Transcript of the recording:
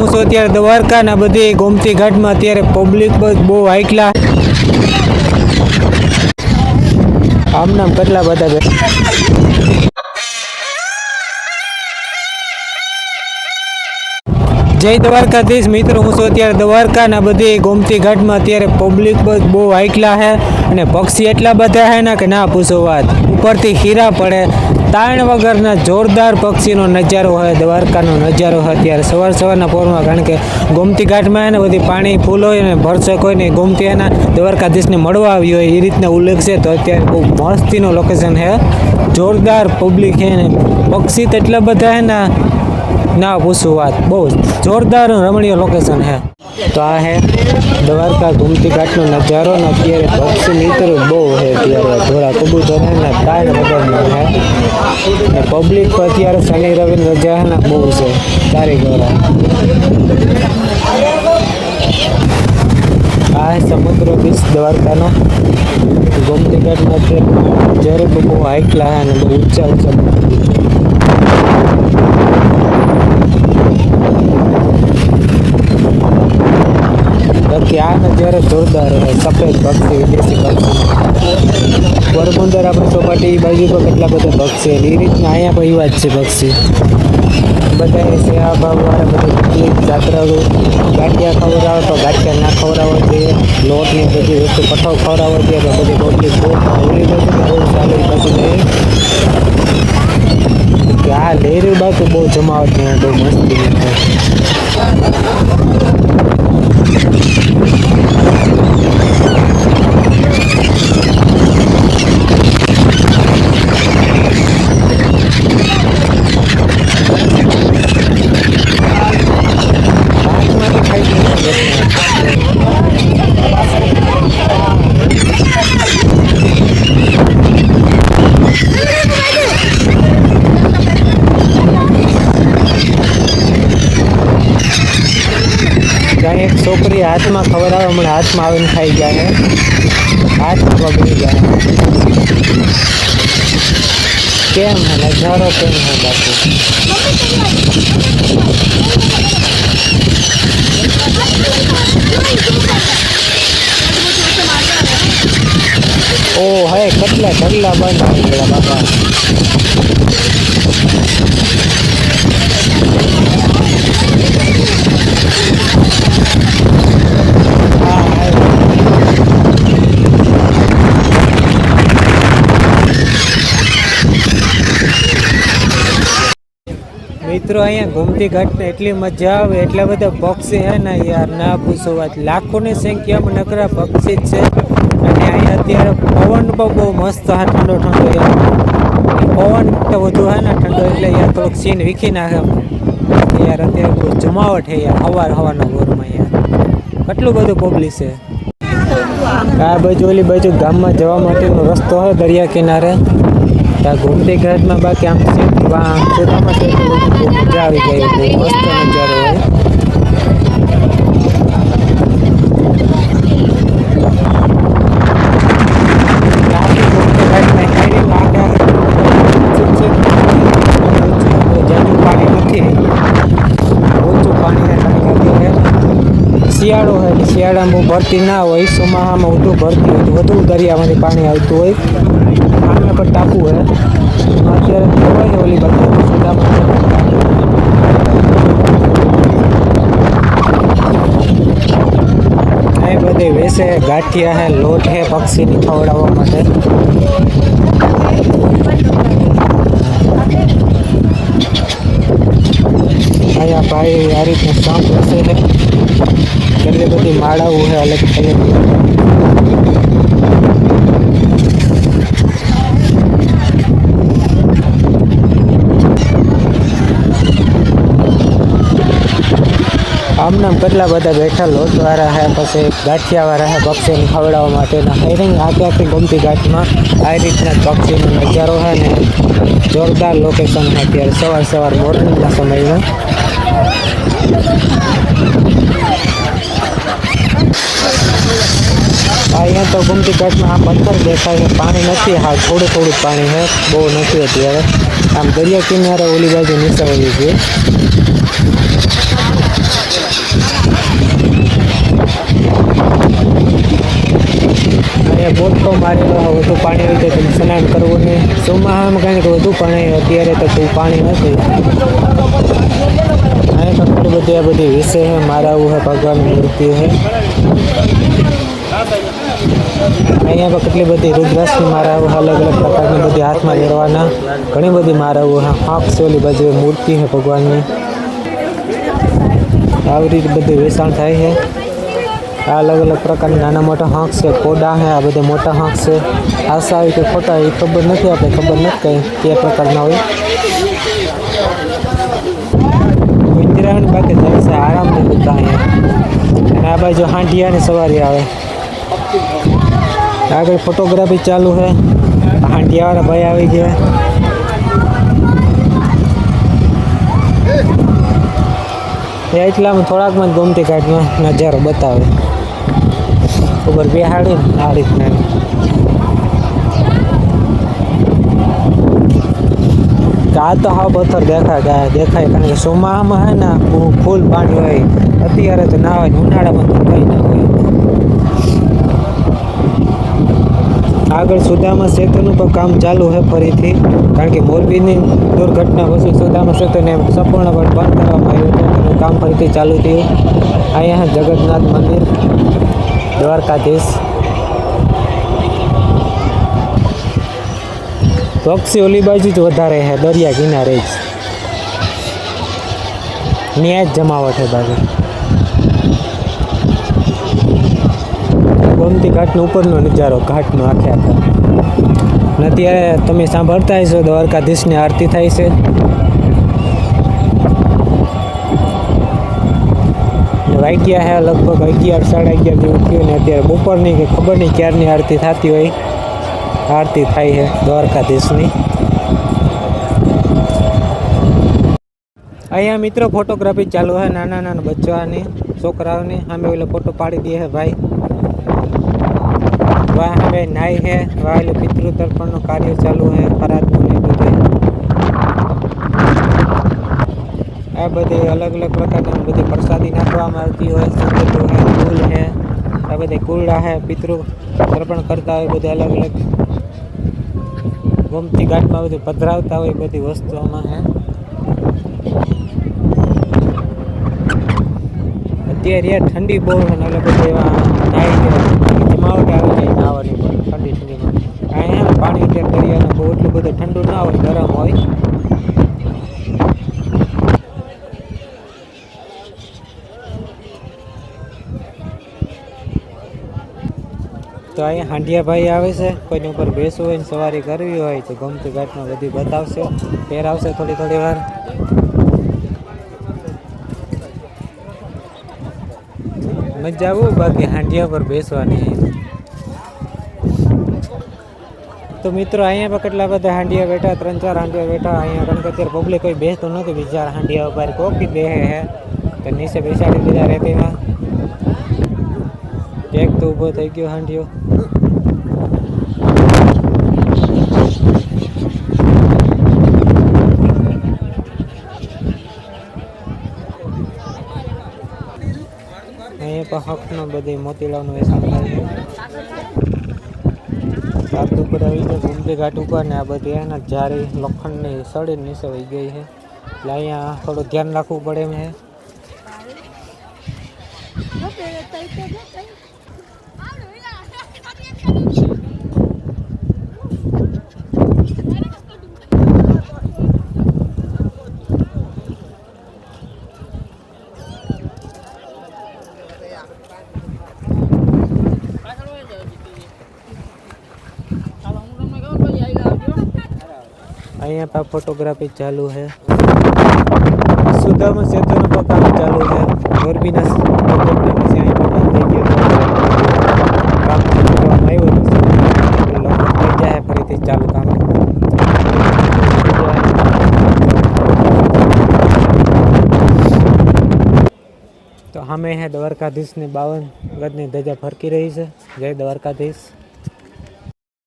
હું છું અત્યારે દ્વારકાના બધી ગોમતી ઘાટમાં અત્યારે પબ્લિક બહુ હાઈકલા આમ નામ કેટલા બધા જય દ્વારકાધીશ મિત્રો, હું છું અત્યારે દ્વારકાના બધી ગોમતી ઘાટમાં અત્યારે પબ્લિક બહુ હાઈકલા છે અને પક્ષી એટલા બધા છે ને કે ના પૂછો વાત. ઉપરથી હીરા પડે તાણ વગરના જોરદાર પક્ષીનો નજારો હોય, દ્વારકાનો નજારો હોય અત્યારે સવારના પોરમાં. કારણ કે ગોમતી ઘાટમાં એને બધી પાણી ફૂલ હોય ને ભરસક હોય ને ગોમતી એના દ્વારકાધીશને મળવા આવી હોય એ રીતના ઉલ્લેખ છે. તો અત્યારે બહુ મસ્તીનો લોકેશન છે, જોરદાર પબ્લિક છે ને પક્ષી તો એટલા બધા છે ને ના પૂછું વાત. બહુ જોરદાર રમણીય લોકેશન છે. તો આ છે દ્વારકા ગોમતી ઘાટનો નજારો ને અત્યારે પક્ષી મિત્રો બહુ છે અત્યારે થોડા કબૂતર છે ને તાણ વગરના છે ને પબ્લિક પર અત્યારે શનિ રવિ રજા છે ને બહુ છે સારી ગોરા. આ છે સમુદ્ર બીચ દ્વારકાનો ગોમતી ઘાટમાં અત્યારે જ્યારે બહુ હાઈકલા છે અને બહુ ઊંચા બાકી આ નજારો જોરદાર હોય. સફેદ પક્ષી, વિદેશી પક્ષી પોરબંદર આપણે ચોપાટી બાજુ પર કેટલા બધા પક્ષી એ રીતના અહીંયા પણ એવા જ છે પક્ષી બધા. સેવા ભાવવાળા બધી જાત્રાઓ ગાંઠિયા ખવડાવો તો ગાંઠિયા ના ખવડાવવા જોઈએ, લોટની બધી વસ્તુ કઠો ખવડાવવો જોઈએ તો બધી રોટલી બહુ ઓલી બાજુ બહુ સારી બાજુ લઈ કે આ લેરી બાજુ બહુ જમાવટ ને બહુ મસ્તી એક છોકરી હાથમાં ખવડાવે હમણાં હાથમાં આવીને ખાઈ ગયા છે, હાથમાં બગડી ગયા. કેમ હે નજારો કેમ હે બાપુ. ઓ હે કેટલા ઢગલા બંધ આવી ગયા બાપા. મિત્રો અહીંયા ગોમતી ઘાટને એટલી મજા આવે, એટલા બધા પક્ષી છે ને યાર ના પૂછો વાત. લાખોની સંખ્યામાં નકરા પક્ષી જ છે અને અહીંયા અત્યારે પવન પણ બહુ મસ્ત હા ઠંડો ઠંડો યાર. પવન તો વધુ હે ને ઠંડો એટલે યાર થોડોક સીન વીખી નાખે યાર. અત્યારે બહુ જમાવટ છે યાર હવારના ગોરમાં યાર કેટલું બધું પબ્લિક છે. આ બાજુ ઓલી બાજુ ગામમાં જવા માટેનો રસ્તો હોય દરિયા કિનારે ત્યાં ગોમતી ઘાટમાં. બાકી આમ ખેતરમાં છે બહુ મજા આવી ગઈ, બહુ મસ્ત નજારો હોય. પાણી નથી, ઓછું પાણી શિયાળો હોય એટલે શિયાળામાં બહુ ભરતી ના હોય, ચોમાસામાં વધુ ભરતી હોય વધુ દરિયામાંથી પાણી આવતું હોય. આમે પર ટાપુ હોય અત્યારે હોય ને ઓલી બાજુ એ બધે વેસે ગાંઠિયા હે લોટ હે પક્ષીને ખવડાવવા માટે. અહીંયા ભાઈ આ રીતના સાંપ બેસે છે, કેટલી બધી માળાઓ છે અલગ અલગ. આમ નામ કેટલા બધા બેઠા લોટવાળા હે, પછી ગાંઠિયાવાળા હે પક્ષીને ખવડાવવા માટેના. આઈ આખી ગોમતી ઘાટમાં આ રીતના પક્ષીનો નજારો છે ને જોરદાર લોકેશન છે અત્યારે સવાર મોર્નિંગના સમયમાં. અહીંયા તો ગોમતી ઘાટમાં આ પથ્થર દેખાય છે, પાણી નથી, હા થોડું પાણી છે, બહુ નથી અત્યારે. આમ દરિયા કિનારે ઓલી બાજુ નીચે વળી ગયું. મારેલો વધુ પાણી હોય તો તમે સ્નાન કરવું નહીં. ચોમાસામાં કંઈક વધુ પાણી, અત્યારે તો કોઈ પાણી નથી. અહીં તો ઘણી બધી આ બધી વિશે છે, મારાવું છે, ભગવાનની મૂર્તિ છે. અહીંયા પણ કેટલી બધી રુદ્રાક્ષની મારાવું, અલગ અલગ પ્રકારની બધી હાથમાં લેવાના ઘણી બધી મારાવું આંખ છે. ઓલી બાજુ મૂર્તિ છે ભગવાનની. આવી રીતે બધું વેચાણ થાય છે. આ અલગ અલગ પ્રકારના નાના મોટા હાંક છે, કોડા છે, આ બધા મોટા હાંક છે. આશા આવી કે ખોટા એ ખબર નથી, આપણે ખબર નથી કંઈ તે પ્રકારના હોય. ઉત્તરાયણ બાકી જલસા આરામથી બધા અહીંયા. અને આ બાજુ હાંડિયાની સવારી આવે. આગળ ફોટોગ્રાફી ચાલુ છે. હાંડિયાવાળા ભાઈ આવી ગયા. એટલામાં થોડાકમાં જ ગોમતી ઘાટમાં નજારો બતાવે. ઉપર બેહાડી આ રીતના. આ તો હાવ પથ્થર દેખાય, કારણ કે ચોમાસામાં છે ને ફૂલ પાણી હોય. અત્યારે તો ના હોય, ઉનાળામાં તો કંઈ ના હોય. આગળ સુદામા સેતુનું પણ કામ ચાલુ છે ફરીથી, કારણ કે મોરબીની દુર્ઘટના પછી સુદામા સેતુને સંપૂર્ણપણે બંધ કરવામાં આવ્યું હતું. તેનું કામ ફરીથી ચાલુ થયું. અહીંયા જગન્નાથ મંદિર, દ્વારકાધીશ. પક્ષી ઓલી બાજુ જ વધારે છે, દરિયા કિનારે જ ન્યાય જ જમાવટ છે બાજુ. ગોમતી ઘાટનો ઉપરનો નજારો, ઘાટનો આખે આખા. અને અત્યારે તમે સાંભળતા હશો દ્વારકાધીશની આરતી થાય છે. વાગ્યા છે લગભગ 11, 11:30 જેવું થયું ને અત્યારે બપોરની કે ખબર નહીં ક્યારની આરતી થતી હોય. આરતી થાય છે દ્વારકાધીશની. અહીંયા મિત્રો ફોટોગ્રાફી ચાલુ છે, નાના નાના બચ્ચાની, છોકરાઓની. સામે ઓલો ફોટો પાડી દે છે ભાઈ. વાહ હવે નાય છે, વાહ એટલે પિતૃ તર્પણનું કાર્ય ચાલુ છે, ખરાદનું ને બધું. આ બધી અલગ અલગ પ્રકારની બધી પ્રસાદી નાખવામાં આવતી હોય. સંગીતો છે, ફૂલ છે, આ બધી કુરડા છે, પિતૃ તર્પણ કરતા હોય. બધી અલગ અલગ ગોમતી ઘાટમાં બધું પધરાવતા હોય બધી વસ્તુઓમાં છે. અત્યારે ઠંડી બહુ છે ને, એટલે બધું એવા જમાવટ આવી જાય નાવાની પણ ઠંડીમાં. અહીંયા પાણી અત્યારે દરિયાનું બહુ એટલું બધું ઠંડુ ના હોય, ગરમ હોય. તો અહીંયા હાંડિયાભાઈ આવે છે. કોઈને ઉપર બેસવું હોય ને સવારી કરવી હોય તો ગોમતી ઘાટમાં બધી બતાવશે, પહેરાવશે થોડી થોડી વાર. મજા આવું બાકી હાંડિયા પર બેસવાની. તો મિત્રો અહીંયા પણ કેટલા બધા હાંડિયા બેઠા, 3-4 હાંડિયા બેઠા. અહીંયા કારણ કે અત્યારે પબ્લિક કોઈ બેસતું નથી. બીજા હાંડિયા ઉપર કોકી બેસે છે તો નીચે બેસાડી દીધા રેતીમાં. એક તો ઊભો થઈ ગયો હાંડિયો. અહીંયા પણ હકનો બધી મોતીલાવનું વેચાણ થાય છે. ઘાટ ઉપર આવી જાય ગોમતી ઘાટ ઉપર ને આ બધી એના જારી લોખંડની સળી નીચે વહી ગઈ છે. એટલે અહીંયા થોડું ધ્યાન રાખવું પડે એમ છે. અહીંયા पर फोटोग्राफी चालू है. सुदामा सेतुનું પણ કામ ચાલુ છે. મોરબીના દુર્ઘટના પછી અહીં પણ બંધ થઈ ગયું કામ કરવામાં આવ્યું હતું. થઈ જાય ફરીથી ચાલુ કામ. તો સામે હે દ્વારકાધીશની 52 ગજની ધજા ફરકી રહી છે. જય દ્વારકાધીશ.